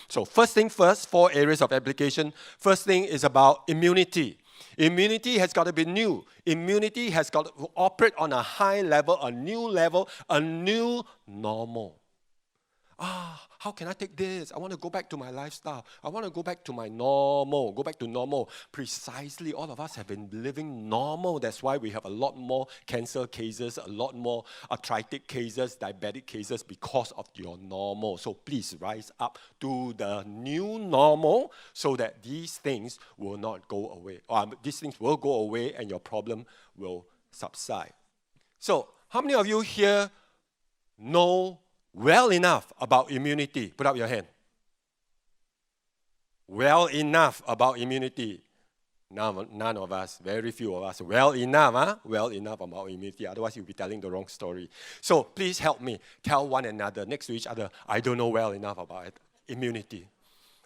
So first thing first, 4 areas of application. First thing is about immunity. Immunity has got to be new. Immunity has got to operate on a high level, a new normal. How can I take this? I want to go back to my lifestyle. I want to go back to my normal, go back to normal. Precisely, all of us have been living normal. That's why we have a lot more cancer cases, a lot more arthritic cases, diabetic cases because of your normal. So please rise up to the new normal so that these things will not go away. These things will go away and your problem will subside. So how many of you here know well enough about immunity? Put up your hand. Well enough about immunity. None of us, very few of us. Well enough, huh? Well enough about immunity. Otherwise, you'll be telling the wrong story. So please help me. Tell one another, next to each other, I don't know well enough about immunity.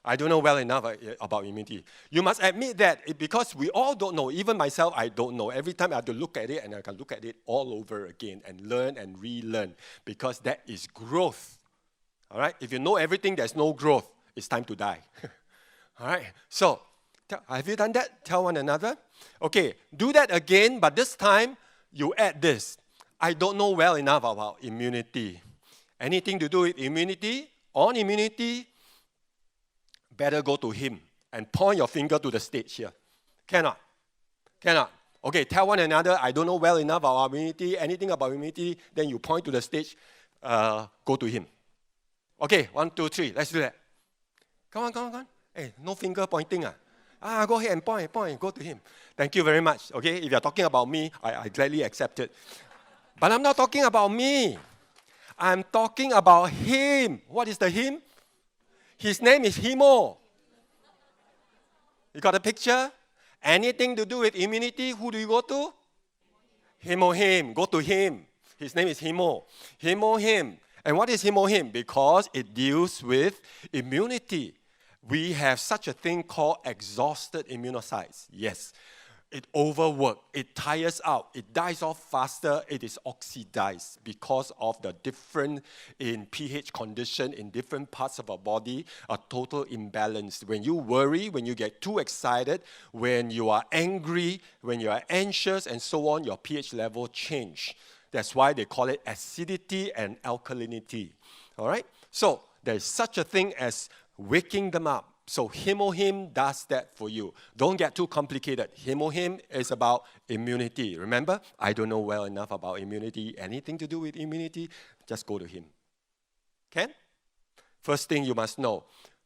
I don't know well enough about immunity. You must admit that because we all don't know. Even myself, I don't know. Every time I have to look at it, and I can look at it all over again and learn and relearn because that is growth. All right? If you know everything, there's no growth. It's time to die. All right? So, have you done that? Tell one another. Okay, do that again, but this time you add this. I don't know well enough about immunity. Anything to do with immunity? On immunity, better go to him and point your finger to the stage here. Cannot? Cannot. Okay, tell one another, I don't know well enough about immunity, anything about immunity, then you point to the stage, go to him. Okay, 1, 2, 3, let's do that. Come on. Hey, no finger pointing. Go ahead and point, go to him. Thank you very much. Okay, if you're talking about me, I gladly accept it. But I'm not talking about me. I'm talking about him. What is the him? His name is Hemo. You got a picture? Anything to do with immunity, who do you go to? HemoHim. Go to him. His name is Hemo. HemoHim. And what is HemoHim? Because it deals with immunity. We have such a thing called exhausted immunocytes. Yes. It overworks, it tires out, it dies off faster, it is oxidized because of the different in pH condition in different parts of our body, a total imbalance. When you worry, when you get too excited, when you are angry, when you are anxious and so on, your pH level change. That's why they call it acidity and alkalinity. All right? So there's such a thing as waking them up. So HemoHim does that for you. Don't get too complicated. HemoHim is about immunity. Remember, I don't know well enough about immunity. Anything to do with immunity, just go to him. Okay? First thing you must know.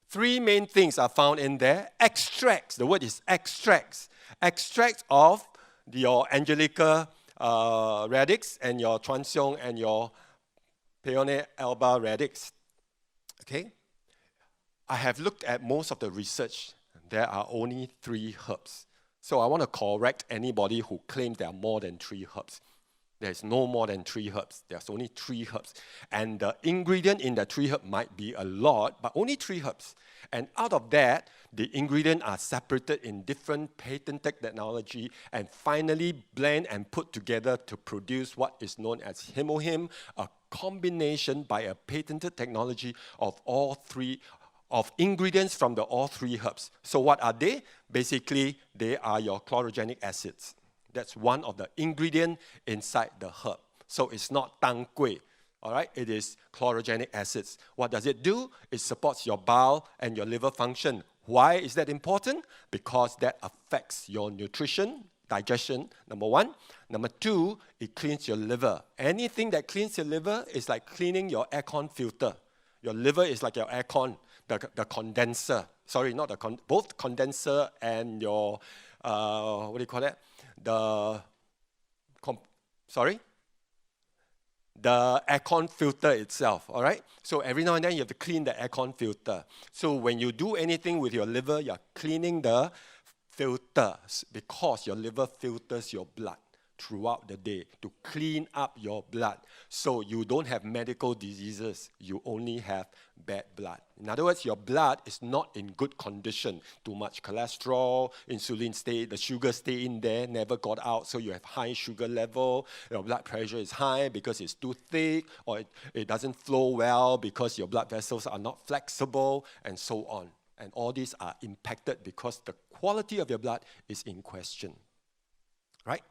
3 main things are found in there. Extracts. The word is extracts. Extracts of your Angelica radix and your Transong and your Peony alba radix. Okay? I have looked at most of the research. There are only 3 herbs. So I want to correct anybody who claims there are more than 3 herbs. There's no more than 3 herbs. There's only 3 herbs. And the ingredient in the 3 herbs might be a lot, but only 3 herbs. And out of that, the ingredients are separated in different patented technology and finally blend and put together to produce what is known as HemoHim, a combination by a patented technology of all 3 of ingredients from all 3 herbs. So what are they? Basically, they are your chlorogenic acids. That's one of the ingredients inside the herb. So it's not tang kueh, all right? It is chlorogenic acids. What does it do? It supports your bowel and your liver function. Why is that important? Because that affects your nutrition, digestion, number 1. Number 2, it cleans your liver. Anything that cleans your liver is like cleaning your aircon filter. Your liver is like your aircon. The condenser, sorry, not the both condenser and your, what do you call that? The aircon filter itself, all right? So every now and then you have to clean the aircon filter. So when you do anything with your liver, you're cleaning the filters because your liver filters your blood throughout the day to clean up your blood so you don't have medical diseases, you only have bad blood. In other words, your blood is not in good condition. Too much cholesterol, insulin the sugar stay in there, never got out, so you have high sugar level, your blood pressure is high because it's too thick, or it doesn't flow well because your blood vessels are not flexible, and so on. And all these are impacted because the quality of your blood is in question. Right?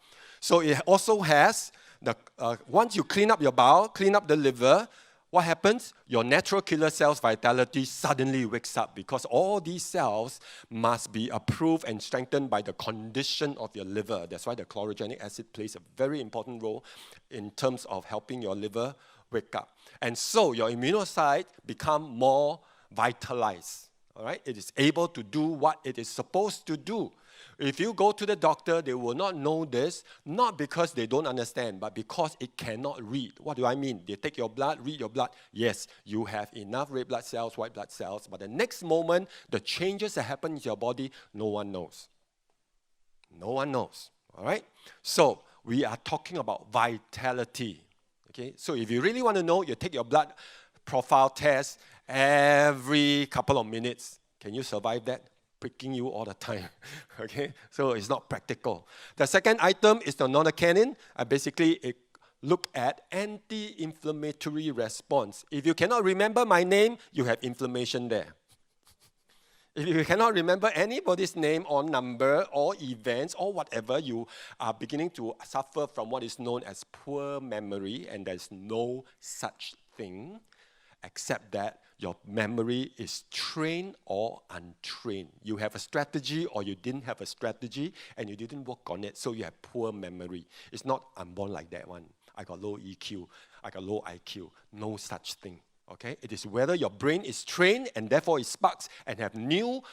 So it also has, once you clean up your bowel, clean up the liver, what happens? Your natural killer cells vitality suddenly wakes up because all these cells must be approved and strengthened by the condition of your liver. That's why the chlorogenic acid plays a very important role in terms of helping your liver wake up. And so your immunocytes become more vitalized. All right? It is able to do what it is supposed to do. If you go to the doctor, they will not know this, not because they don't understand, but because it cannot read. What do I mean? They take your blood, read your blood. Yes, you have enough red blood cells, white blood cells, but the next moment, the changes that happen in your body, no one knows. No one knows. All right? So we are talking about vitality. Okay? So if you really want to know, you take your blood profile test every couple of minutes. Can you survive that? Pricking you all the time, okay? So it's not practical. The second item is the nonacanin. Basically, it look at anti-inflammatory response. If you cannot remember my name, you have inflammation there. If you cannot remember anybody's name or number or events or whatever, you are beginning to suffer from what is known as poor memory, and there's no such thing except that your memory is trained or untrained. You have a strategy or you didn't have a strategy and you didn't work on it, so you have poor memory. It's not, I'm born like that one. I got low EQ, I got low IQ. No such thing, okay? It is whether your brain is trained and therefore it sparks and have new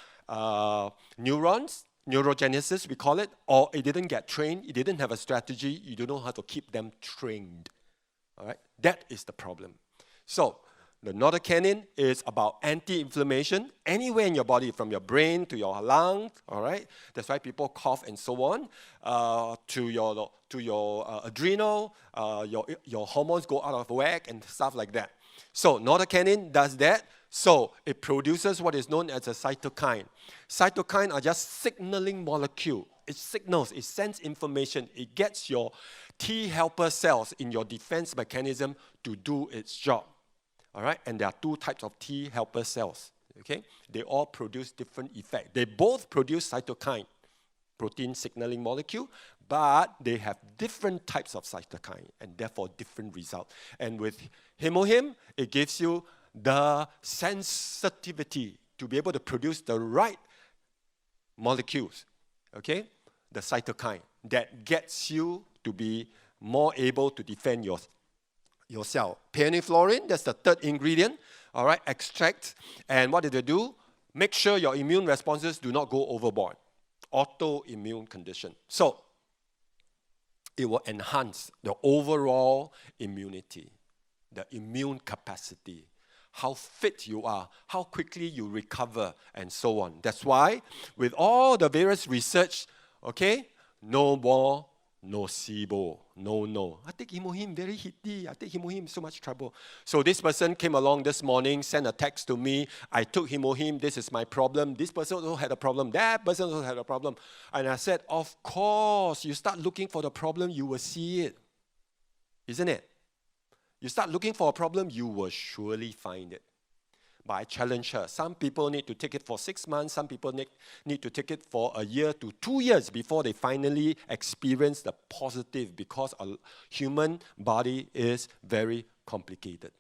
neurons, neurogenesis we call it, or it didn't get trained, it didn't have a strategy, you don't know how to keep them trained, all right? That is the problem. So, the nonacanin is about anti-inflammation anywhere in your body, from your brain to your lungs, all right? That's why people cough and so on, to your adrenal, your hormones go out of whack and stuff like that. So nonacanin does that. So it produces what is known as a cytokine. Cytokine are just signaling molecule. It signals, it sends information. It gets your T helper cells in your defense mechanism to do its job. All right, and there are two types of T helper cells, okay? They all produce different effects. They both produce cytokine, protein signaling molecule, but they have different types of cytokine and therefore different results. And with HemoHim, it gives you the sensitivity to be able to produce the right molecules, okay? The cytokine that gets you to be more able to defend your cell. Peoniflorin, that's the third ingredient, all right, extract. And what did they do? Make sure your immune responses do not go overboard. Autoimmune condition. So, it will enhance the overall immunity, the immune capacity, how fit you are, how quickly you recover, and so on. That's why, with all the various research, okay, no more nocebo. No. I take HemoHim, very hitty. I take HemoHim, so much trouble. So this person came along this morning, sent a text to me. I took HemoHim, this is my problem. This person also had a problem. That person also had a problem. And I said, of course, you start looking for the problem, you will see it. Isn't it? You start looking for a problem, you will surely find it. But I challenge her. Some people need to take it for 6 months. Some people need to take it for a year to 2 years before they finally experience the positive, because a human body is very complicated.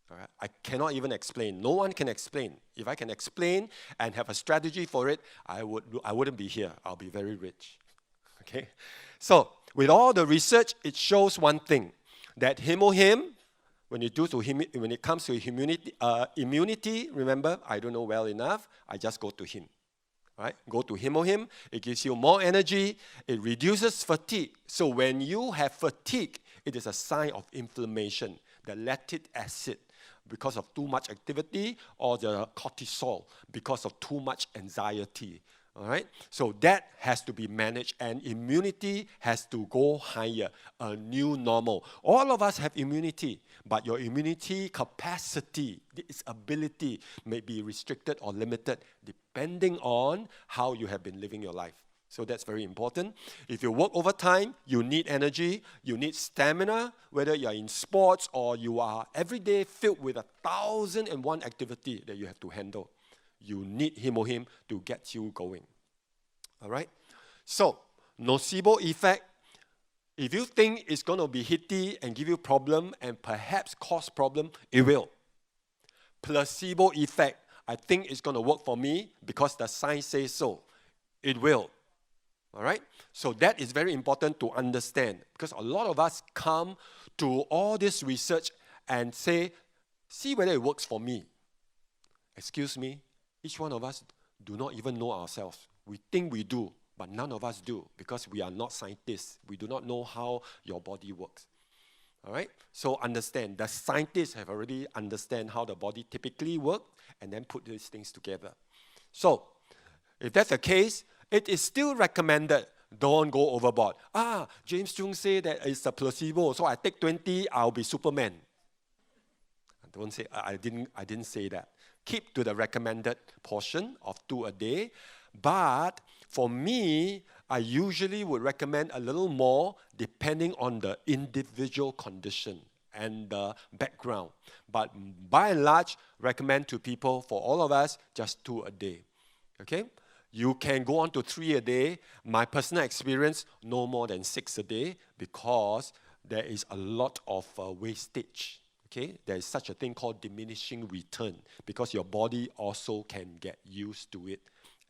All right? I cannot even explain. No one can explain. If I can explain and have a strategy for it, I wouldn't be here. I'll be very rich. Okay? So, with all the research, it shows one thing, that HemoHim, when it comes to immunity, remember, I don't know well enough, I just go to him. Right? Go to HemoHim, it gives you more energy, it reduces fatigue. So when you have fatigue, it is a sign of inflammation, the lactic acid, because of too much activity, or the cortisol, because of too much anxiety. All right, so that has to be managed, and immunity has to go higher, a new normal. All of us have immunity, but your immunity capacity, its ability, may be restricted or limited depending on how you have been living your life. So that's very important. If you work overtime, you need energy, you need stamina, whether you're in sports or you are every day filled with 1,001 activity that you have to handle. You need HemoHim to get you going. All right? So, nocebo effect, if you think it's going to be hitty and give you problem and perhaps cause problem, it will. Placebo effect, I think it's going to work for me because the science says so. It will. All right? So that is very important to understand, because a lot of us come to all this research and say, see whether it works for me. Excuse me, each one of us do not even know ourselves. We think we do, but none of us do, because we are not scientists. We do not know how your body works. All right? So understand, the scientists have already understand how the body typically works and then put these things together. So, if that's the case, it is still recommended. Don't go overboard. James Chung said that it's a placebo, so I take 20, I'll be Superman. Don't say, I didn't say that. Keep to the recommended portion of 2 a day. But for me, I usually would recommend a little more depending on the individual condition and the background. But by and large, recommend to people, for all of us, just 2 a day. Okay? You can go on to 3 a day. My personal experience, no more than 6 a day, because there is a lot of wastage. Okay? There is such a thing called diminishing return, because your body also can get used to it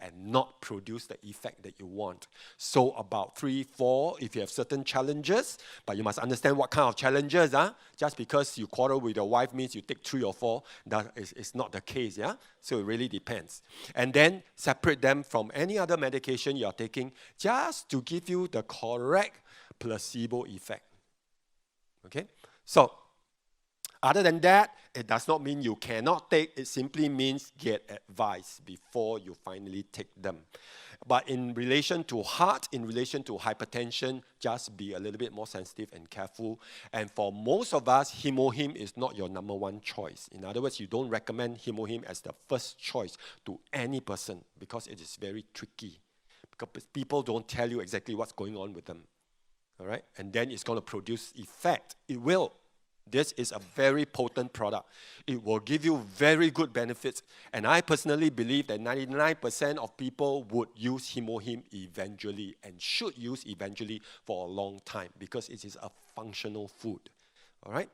and not produce the effect that you want. So about 3, 4, if you have certain challenges, but you must understand what kind of challenges. Just because you quarrel with your wife means you take 3 or 4. That is not the case. Yeah? So it really depends. And then separate them from any other medication you are taking, just to give you the correct placebo effect. Okay? So, other than that, it does not mean you cannot take. It simply means get advice before you finally take them. But in relation to heart, in relation to hypertension, just be a little bit more sensitive and careful. And for most of us, HemoHim is not your number 1 choice. In other words, you don't recommend HemoHim as the first choice to any person, because it is very tricky. Because people don't tell you exactly what's going on with them. All right? And then it's going to produce effect. It will. This is a very potent product. It will give you very good benefits. And I personally believe that 99% of people would use HemoHim eventually, and should use eventually for a long time, because it is a functional food. All right?